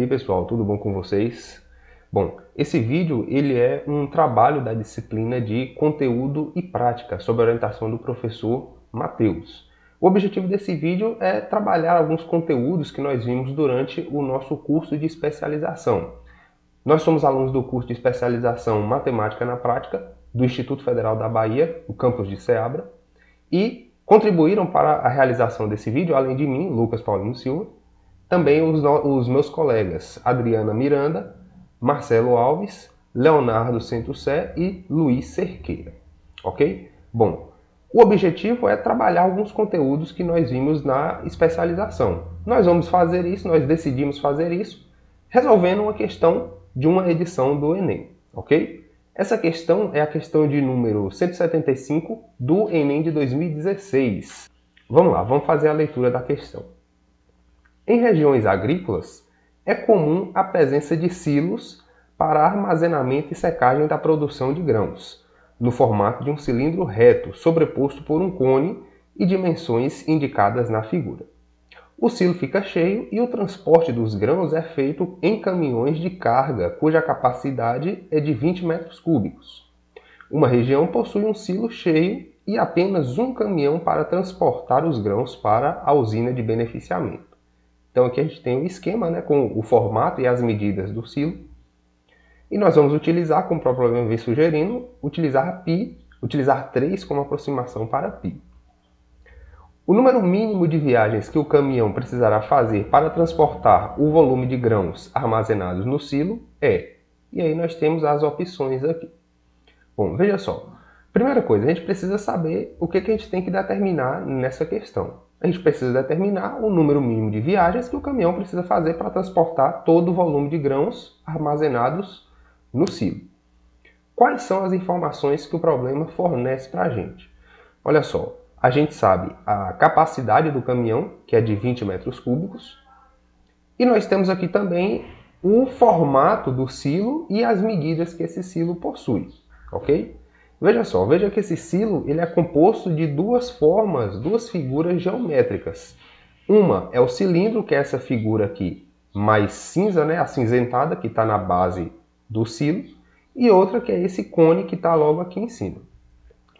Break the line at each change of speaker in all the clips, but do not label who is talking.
aí pessoal, tudo bom com vocês? Bom, esse vídeo ele é um trabalho da disciplina de Conteúdo e Prática, sob a orientação do professor Matheus. O objetivo desse vídeo é trabalhar alguns conteúdos que nós vimos durante o nosso curso de especialização. Nós somos alunos do curso de especialização Matemática na Prática do Instituto Federal da Bahia, o campus de Ceabra, e contribuíram para a realização desse vídeo, além de mim, Lucas Paulino Silva, também os meus colegas Adriana Miranda, Marcelo Alves, Leonardo Centro-Sé e Luiz Cerqueira. Ok? Bom, o objetivo é trabalhar alguns conteúdos que nós vimos na especialização. Nós vamos fazer isso, nós decidimos fazer isso, resolvendo uma questão de uma edição do Enem. Ok? Essa questão é a questão de número 175 do Enem de 2016. Vamos lá, vamos fazer a leitura da questão. Em regiões agrícolas, é comum a presença de silos para armazenamento e secagem da produção de grãos, no formato de um cilindro reto, sobreposto por um cone e dimensões indicadas na figura. O silo fica cheio e o transporte dos grãos é feito em caminhões de carga, cuja capacidade é de 20 metros cúbicos. Uma região possui um silo cheio e apenas um caminhão para transportar os grãos para a usina de beneficiamento. Então aqui a gente tem o esquema, com o formato e as medidas do silo. E nós vamos utilizar, como o próprio problema vem sugerindo, utilizar π, utilizar 3 como aproximação para π. O número mínimo de viagens que o caminhão precisará fazer para transportar o volume de grãos armazenados no silo é... E aí nós temos as opções aqui. Bom, veja só. Primeira coisa, a gente precisa saber o que a gente tem que determinar nessa questão. A gente precisa determinar o número mínimo de viagens que o caminhão precisa fazer para transportar todo o volume de grãos armazenados no silo. Quais são as informações que o problema fornece para a gente? Olha só, a gente sabe a capacidade do caminhão, que é de 20 metros cúbicos, e nós temos aqui também o formato do silo e as medidas que esse silo possui, ok? Veja só, veja que esse silo ele é composto de duas formas, duas figuras geométricas. Uma é o cilindro, que é essa figura aqui mais cinza, acinzentada, que está na base do silo, e outra que é esse cone que está logo aqui em cima.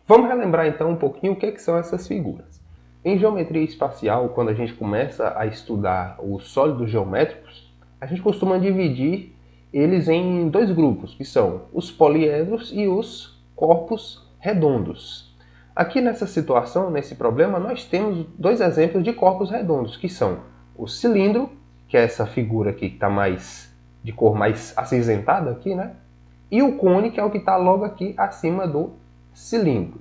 Vamos relembrar então um pouquinho o que são essas figuras. Em geometria espacial, quando a gente começa a estudar os sólidos geométricos, a gente costuma dividir eles em dois grupos, que são os poliedros e os corpos redondos. Aqui nessa situação, nesse problema, nós temos dois exemplos de corpos redondos, que são o cilindro, que é essa figura aqui que está de cor mais acinzentada aqui, e o cone, que é o que está logo aqui acima do cilindro.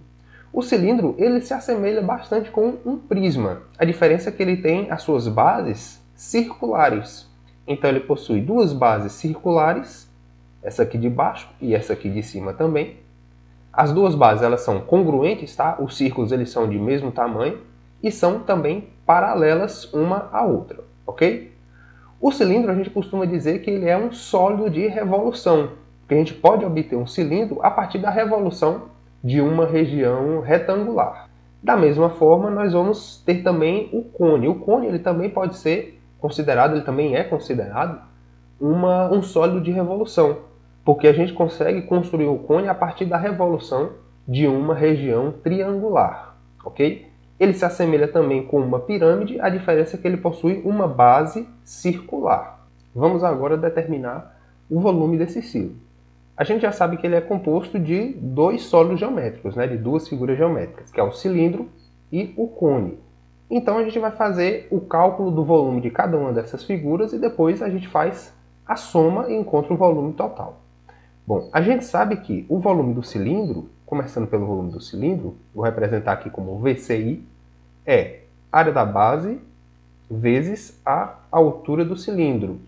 O cilindro ele se assemelha bastante com um prisma. A diferença é que ele tem as suas bases circulares. Então ele possui duas bases circulares, essa aqui de baixo e essa aqui de cima também. As duas bases elas são congruentes, tá? Os círculos eles são de mesmo tamanho e são também paralelas uma à outra, ok? O cilindro a gente costuma dizer que ele é um sólido de revolução, porque a gente pode obter um cilindro a partir da revolução de uma região retangular. Da mesma forma, nós vamos ter também o cone. O cone ele também pode ser considerado, ele também é considerado um sólido de revolução, porque a gente consegue construir o cone a partir da revolução de uma região triangular, ok? Ele se assemelha também com uma pirâmide, a diferença é que ele possui uma base circular. Vamos agora determinar o volume desse silo. A gente já sabe que ele é composto de dois sólidos geométricos, de duas figuras geométricas, que é o cilindro e o cone. Então a gente vai fazer o cálculo do volume de cada uma dessas figuras e depois a gente faz a soma e encontra o volume total. Bom, a gente sabe que o volume do cilindro, começando pelo volume do cilindro, vou representar aqui como VCI, é área da base vezes a altura do cilindro.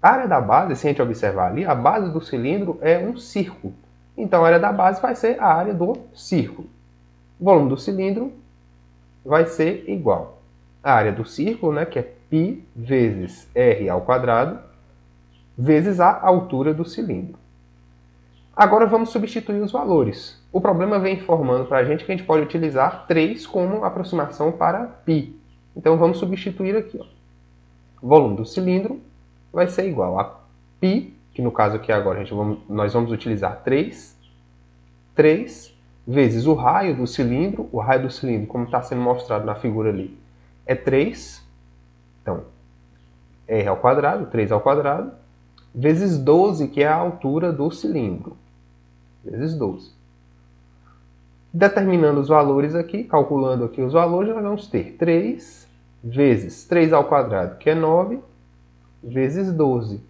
A área da base, se a gente observar ali, a base do cilindro é um círculo. Então a área da base vai ser a área do círculo. O volume do cilindro vai ser igual à área do círculo, que é π vezes r ao quadrado, vezes a altura do cilindro. Agora vamos substituir os valores. O problema vem informando para a gente que a gente pode utilizar 3 como aproximação para π. Então vamos substituir aqui. Volume do cilindro vai ser igual a π, que no caso aqui agora nós vamos utilizar 3 vezes o raio do cilindro. O raio do cilindro, como está sendo mostrado na figura ali, é 3. Então, r ao quadrado, 3 ao quadrado, vezes 12, que é a altura do cilindro. Vezes 12. Determinando os valores aqui, calculando aqui os valores, nós vamos ter 3 vezes 3 ao quadrado, que é 9, vezes 12.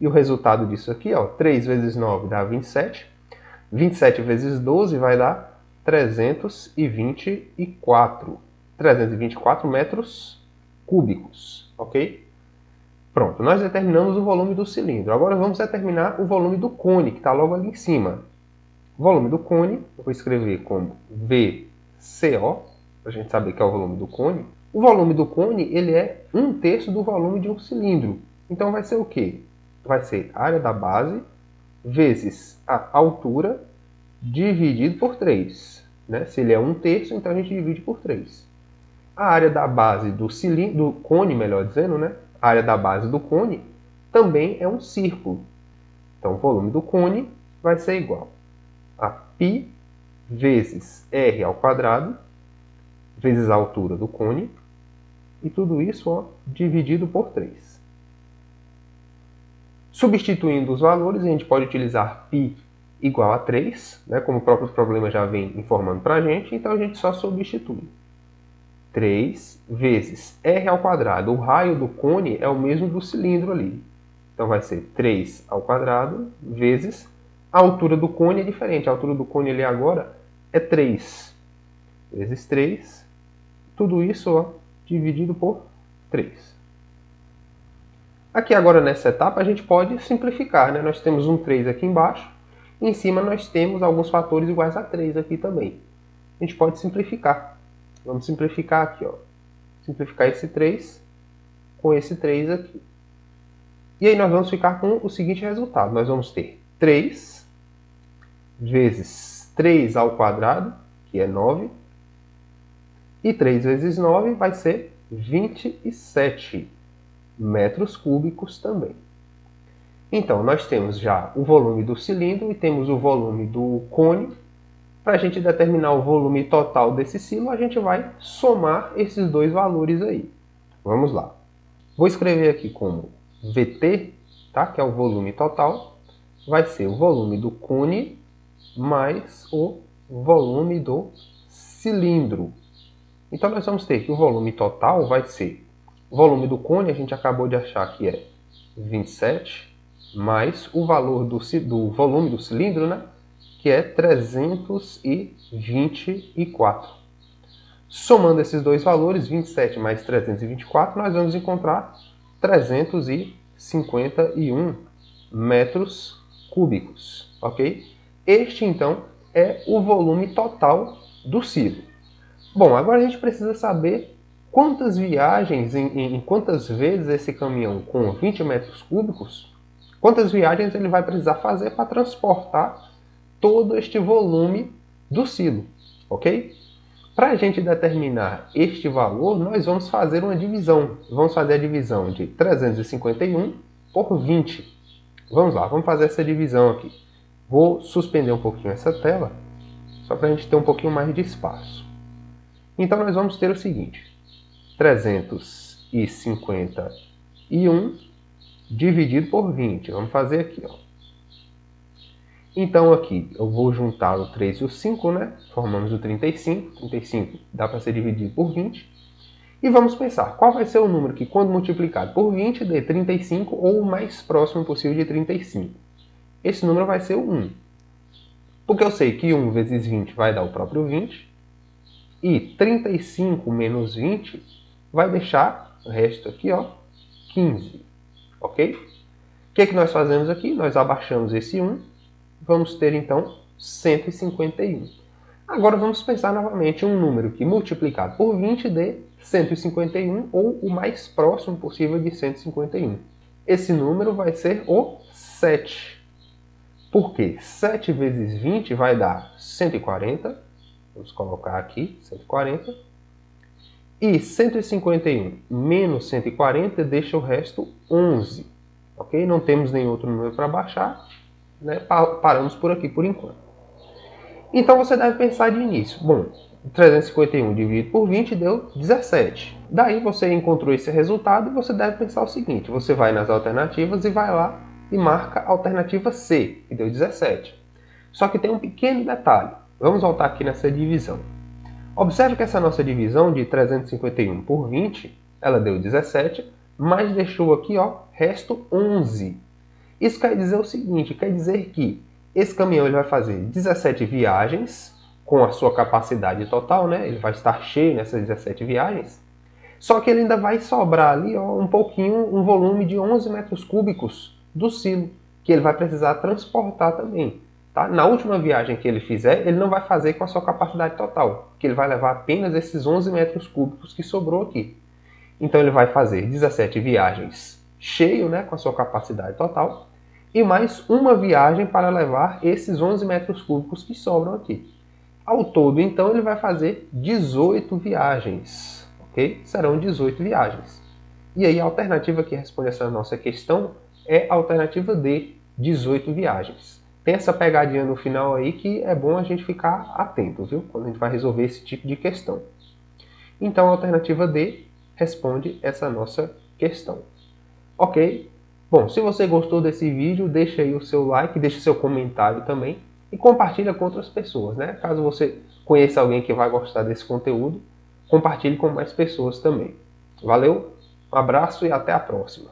E o resultado disso aqui, ó, 3 vezes 9 dá 27. 27 vezes 12 vai dar 324. 324 metros cúbicos, ok? Pronto, nós determinamos o volume do cilindro. Agora vamos determinar o volume do cone, que está logo ali em cima. O volume do cone, eu vou escrever como VCO, para a gente saber que é o volume do cone. O volume do cone, ele é 1/3 do volume de um cilindro. Então vai ser o quê? Vai ser a área da base vezes a altura dividido por 3. Né? Se ele é 1/3, então a gente divide por 3. A área da base do cilindro, do cone, melhor dizendo, né? A área da base do cone também é um círculo. Então o volume do cone vai ser igual a π vezes r ao quadrado vezes a altura do cone, e tudo isso, ó, dividido por 3. Substituindo os valores, a gente pode utilizar π igual a 3, né, como o próprio problema já vem informando para a gente, então a gente só substitui. 3 vezes r ao quadrado. O raio do cone é o mesmo do cilindro ali. Então vai ser 3 ao quadrado vezes a altura do cone é diferente. A altura do cone ali agora é 3. Vezes 3. Tudo isso, ó, dividido por 3. Aqui agora nessa etapa a gente pode simplificar, né? Nós temos um 3 aqui embaixo. E em cima nós temos alguns fatores iguais a 3 aqui também. A gente pode simplificar. Vamos simplificar aqui, ó. Simplificar esse 3 com esse 3 aqui. E aí nós vamos ficar com o seguinte resultado. Nós vamos ter 3 vezes 3 ao quadrado, que é 9. E 3 vezes 9 vai ser 27 metros cúbicos também. Então, nós temos já o volume do cilindro e temos o volume do cone. Para a gente determinar o volume total desse silo, a gente vai somar esses dois valores aí. Vamos lá. Vou escrever aqui como VT, tá? Que é o volume total. Vai ser o volume do cone mais o volume do cilindro. Então, nós vamos ter que o volume total vai ser... O volume do cone, a gente acabou de achar que é 27, mais o valor do volume do cilindro, né? Que é 324. Somando esses dois valores, 27 mais 324, nós vamos encontrar 351 metros cúbicos, ok? Este, então, é o volume total do silo. Bom, agora a gente precisa saber quantas viagens, em quantas vezes esse caminhão com 20 metros cúbicos, quantas viagens ele vai precisar fazer para transportar todo este volume do silo, ok? Para a gente determinar este valor, nós vamos fazer uma divisão. Vamos fazer a divisão de 351 por 20. Vamos lá, vamos fazer essa divisão aqui. Vou suspender um pouquinho essa tela, só para a gente ter um pouquinho mais de espaço. Então nós vamos ter o seguinte, 351 dividido por 20. Vamos fazer aqui, ó. Então aqui eu vou juntar o 3 e o 5, né? Formamos o 35. 35 dá para ser dividido por 20. E vamos pensar, qual vai ser o número que quando multiplicado por 20 dê 35 ou o mais próximo possível de 35? Esse número vai ser o 1. Porque eu sei que 1 vezes 20 vai dar o próprio 20. E 35 menos 20 vai deixar o resto aqui, ó, 15. Ok? O que nós fazemos aqui? Nós abaixamos esse 1. Vamos ter, então, 151. Agora vamos pensar novamente em um número que multiplicado por 20 dê 151 ou o mais próximo possível de 151. Esse número vai ser o 7. Por quê? 7 vezes 20 vai dar 140. Vamos colocar aqui 140. E 151 menos 140 deixa o resto 11. Ok? Não temos nenhum outro número para baixar, né? Paramos por aqui por enquanto. Então você deve pensar de início. Bom, 351 dividido por 20 deu 17. Daí você encontrou esse resultado e você deve pensar o seguinte. Você vai nas alternativas e vai lá e marca a alternativa C, que deu 17. Só que tem um pequeno detalhe. Vamos voltar aqui nessa divisão. Observe que essa nossa divisão de 351 por 20, ela deu 17, mas deixou aqui, ó, resto 11. Isso quer dizer o seguinte, quer dizer que esse caminhão ele vai fazer 17 viagens, com a sua capacidade total, né? Ele vai estar cheio nessas 17 viagens, só que ele ainda vai sobrar ali, ó, um pouquinho, um volume de 11 metros cúbicos do silo, que ele vai precisar transportar também. Tá? Na última viagem que ele fizer, ele não vai fazer com a sua capacidade total, que ele vai levar apenas esses 11 metros cúbicos que sobrou aqui. Então ele vai fazer 17 viagens cheio, né, com a sua capacidade total, e mais uma viagem para levar esses 11 metros cúbicos que sobram aqui. Ao todo, então, ele vai fazer 18 viagens, ok? Serão 18 viagens. E aí a alternativa que responde essa nossa questão é a alternativa D, 18 viagens. Tem essa pegadinha no final aí que é bom a gente ficar atento, viu? Quando a gente vai resolver esse tipo de questão. Então a alternativa D responde essa nossa questão. Ok? Bom, se você gostou desse vídeo, deixa aí o seu like, deixa seu comentário também e compartilha com outras pessoas, né? Caso você conheça alguém que vai gostar desse conteúdo, compartilhe com mais pessoas também. Valeu, um abraço e até a próxima.